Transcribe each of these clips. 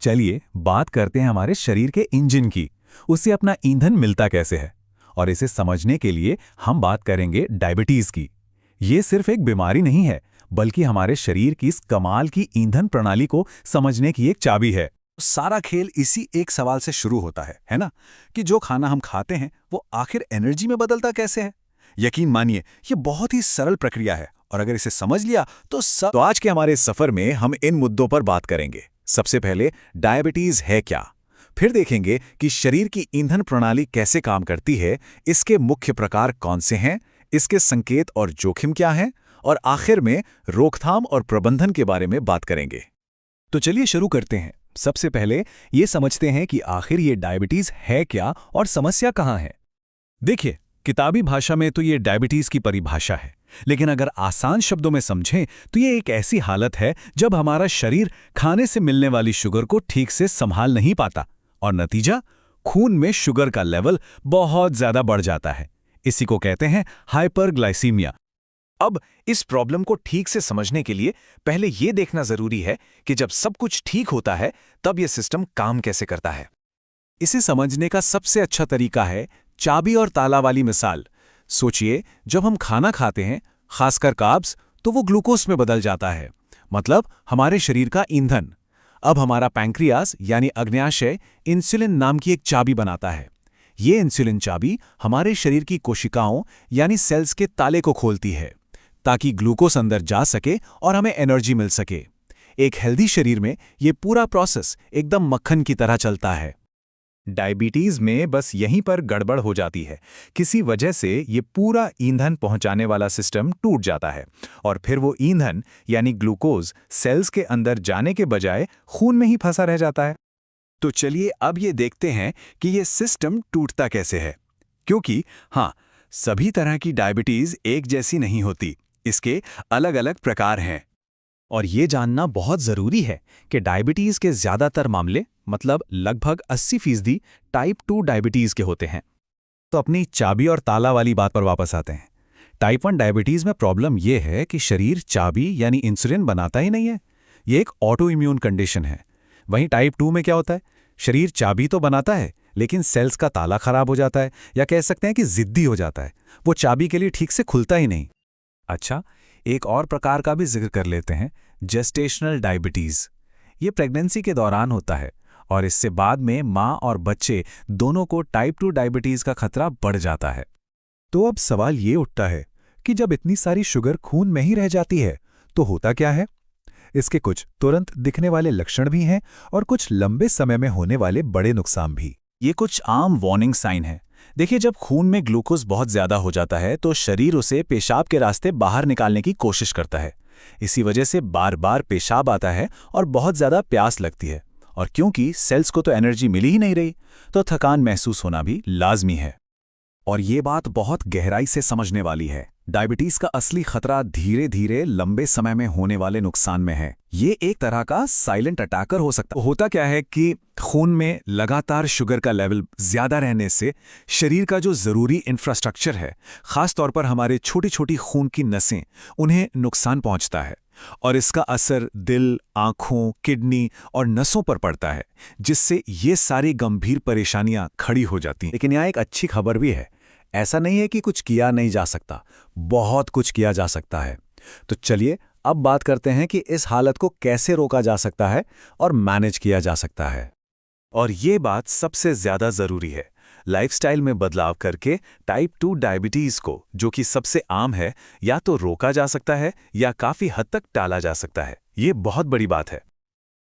चलिए बात करते हैं हमारे शरीर के इंजन की। उससे अपना ईंधन मिलता कैसे है, और इसे समझने के लिए हम बात करेंगे डायबिटीज की। ये सिर्फ एक बीमारी नहीं है, बल्कि हमारे शरीर की इस कमाल की ईंधन प्रणाली को समझने की एक चाबी है। सारा खेल इसी एक सवाल से शुरू होता है ना? कि जो खाना हम खाते हैं वो आखिर एनर्जी में बदलता कैसे है। यकीन मानिए, ये बहुत ही सरल प्रक्रिया है और अगर इसे समझ लिया तो आज के हमारे सफर में हम इन मुद्दों पर बात करेंगे। सबसे पहले डायबिटीज है क्या, फिर देखेंगे कि शरीर की ईंधन प्रणाली कैसे काम करती है, इसके मुख्य प्रकार कौन से हैं, इसके संकेत और जोखिम क्या हैं, और आखिर में रोकथाम और प्रबंधन के बारे में बात करेंगे। तो चलिए शुरू करते हैं। सबसे पहले ये समझते हैं कि आखिर ये डायबिटीज है क्या और समस्या कहाँ है। देखिए, किताबी भाषा में तो ये डायबिटीज की परिभाषा है, लेकिन अगर आसान शब्दों में समझें तो ये एक ऐसी हालत है जब हमारा शरीर खाने से मिलने वाली शुगर को ठीक से संभाल नहीं पाता और नतीजा खून में शुगर का लेवल बहुत ज्यादा बढ़ जाता है। इसी को कहते हैं हाइपरग्लाइसीमिया। अब इस प्रॉब्लम को ठीक से समझने के लिए पहले ये देखना जरूरी है कि जब सब कुछ ठीक होता है तब यह सिस्टम काम कैसे करता है। इसे समझने का सबसे अच्छा तरीका है चाबी और ताला वाली मिसाल। सोचिए, जब हम खाना खाते हैं, खासकर कार्ब्स, तो वो ग्लूकोज में बदल जाता है, मतलब हमारे शरीर का ईंधन। अब हमारा पैंक्रियास यानी अग्न्याशय इंसुलिन नाम की एक चाबी बनाता है। ये इंसुलिन चाबी हमारे शरीर की कोशिकाओं यानी सेल्स के ताले को खोलती है ताकि ग्लूकोज अंदर जा सके और हमें एनर्जी मिल सके। एक हेल्दी शरीर में ये पूरा प्रोसेस एकदम मक्खन की तरह चलता है। डायबिटीज में बस यहीं पर गड़बड़ हो जाती है। किसी वजह से ये पूरा ईंधन पहुंचाने वाला सिस्टम टूट जाता है और फिर वो ईंधन यानी ग्लूकोज सेल्स के अंदर जाने के बजाय खून में ही फंसा रह जाता है। तो चलिए अब ये देखते हैं कि ये सिस्टम टूटता कैसे है। क्योंकि हाँ, सभी तरह की डायबिटीज एक जैसी नहीं होती, इसके अलग अलग प्रकार हैं। और ये जानना बहुत ज़रूरी है कि डायबिटीज़ के ज़्यादातर मामले, मतलब लगभग 80% टाइप 2 डायबिटीज़ के होते हैं। तो अपनी चाबी और ताला वाली बात पर वापस आते हैं। टाइप 1 डायबिटीज़ में प्रॉब्लम ये है कि शरीर चाबी यानी इंसुलिन बनाता ही नहीं है। ये एक ऑटो इम्यून कंडीशन है। वहीं टाइप 2 में क्या होता है, शरीर चाबी तो बनाता है लेकिन सेल्स का ताला खराब हो जाता है, या कह सकते हैं कि ज़िद्दी हो जाता है। वो चाबी के लिए ठीक से खुलता ही नहीं। अच्छा, एक और प्रकार का भी जिक्र कर लेते हैं, जेस्टेशनल डायबिटीज़। ये प्रेगनेंसी के दौरान होता है और इससे बाद में माँ और बच्चे दोनों को टाइप 2 डायबिटीज़ का खतरा बढ़ जाता है। तो अब सवाल ये उठता है कि जब इतनी सारी शुगर खून में ही रह जाती है तो होता क्या है। इसके कुछ तुरंत दिखने वाले लक्षण भी हैं और कुछ लंबे समय में होने वाले बड़े नुकसान भी। ये कुछ आम वार्निंग साइन है। देखिए, जब खून में ग्लूकोज बहुत ज़्यादा हो जाता है तो शरीर उसे पेशाब के रास्ते बाहर निकालने की कोशिश करता है। इसी वजह से बार बार पेशाब आता है और बहुत ज़्यादा प्यास लगती है, और क्योंकि सेल्स को तो एनर्जी मिल ही नहीं रही तो थकान महसूस होना भी लाजमी है। और ये बात बहुत गहराई से समझने वाली है। डायबिटीज का असली खतरा धीरे धीरे लंबे समय में होने वाले नुकसान में है। ये एक तरह का साइलेंट अटैकर हो सकता है। होता क्या है कि खून में लगातार शुगर का लेवल ज्यादा रहने से शरीर का जो जरूरी इंफ्रास्ट्रक्चर है, खास तौर पर हमारे छोटी छोटी खून की नसें, उन्हें नुकसान पहुंचता है और इसका असर दिल, आंखों, किडनी और नसों पर पड़ता है, जिससे ये सारी गंभीर परेशानियां खड़ी हो जाती हैं। लेकिन यहाँ एक अच्छी खबर भी है। ऐसा नहीं है कि कुछ किया नहीं जा सकता, बहुत कुछ किया जा सकता है। तो चलिए अब बात करते हैं कि इस हालत को कैसे रोका जा सकता है और मैनेज किया जा सकता है। और ये बात सबसे ज्यादा जरूरी है। लाइफस्टाइल में बदलाव करके टाइप 2 डायबिटीज को, जो कि सबसे आम है, या तो रोका जा सकता है या काफी हद तक टाला जा सकता है। ये बहुत बड़ी बात है।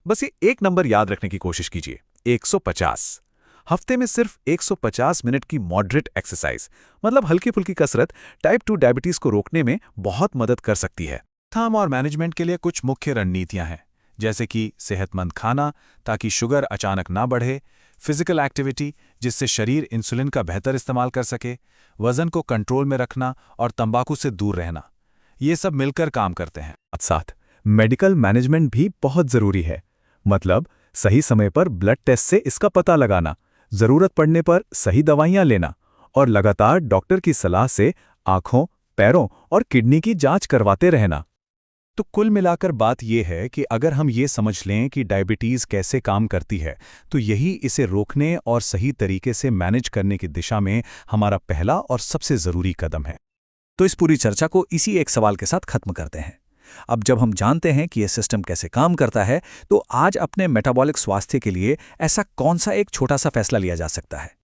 बस ये एक नंबर याद रखने की कोशिश कीजिए, 150। हफ्ते में सिर्फ 150 मिनट की मॉडरेट एक्सरसाइज, मतलब हल्की फुल्की कसरत, टाइप 2 डायबिटीज को रोकने में बहुत मदद कर सकती है। रोकथाम और मैनेजमेंट के लिए कुछ मुख्य रणनीतियां हैं, जैसे कि सेहतमंद खाना ताकि शुगर अचानक ना बढ़े, फिजिकल एक्टिविटी जिससे शरीर इंसुलिन का बेहतर इस्तेमाल कर सके, वजन को कंट्रोल में रखना और तंबाकू से दूर रहना। ये सब मिलकर काम करते हैं। साथ मेडिकल मैनेजमेंट भी बहुत जरूरी है, मतलब सही समय पर ब्लड टेस्ट से इसका पता लगाना, जरूरत पड़ने पर सही दवाइयां लेना और लगातार डॉक्टर की सलाह से आंखों, पैरों और किडनी की जांच करवाते रहना। तो कुल मिलाकर बात यह है कि अगर हम ये समझ लें कि डायबिटीज़ कैसे काम करती है, तो यही इसे रोकने और सही तरीके से मैनेज करने की दिशा में हमारा पहला और सबसे ज़रूरी कदम है। तो इस पूरी चर्चा को इसी एक सवाल के साथ खत्म करते हैं। अब जब हम जानते हैं कि यह सिस्टम कैसे काम करता है, तो आज अपने मेटाबॉलिक स्वास्थ्य के लिए ऐसा कौन सा एक छोटा सा फैसला लिया जा सकता है?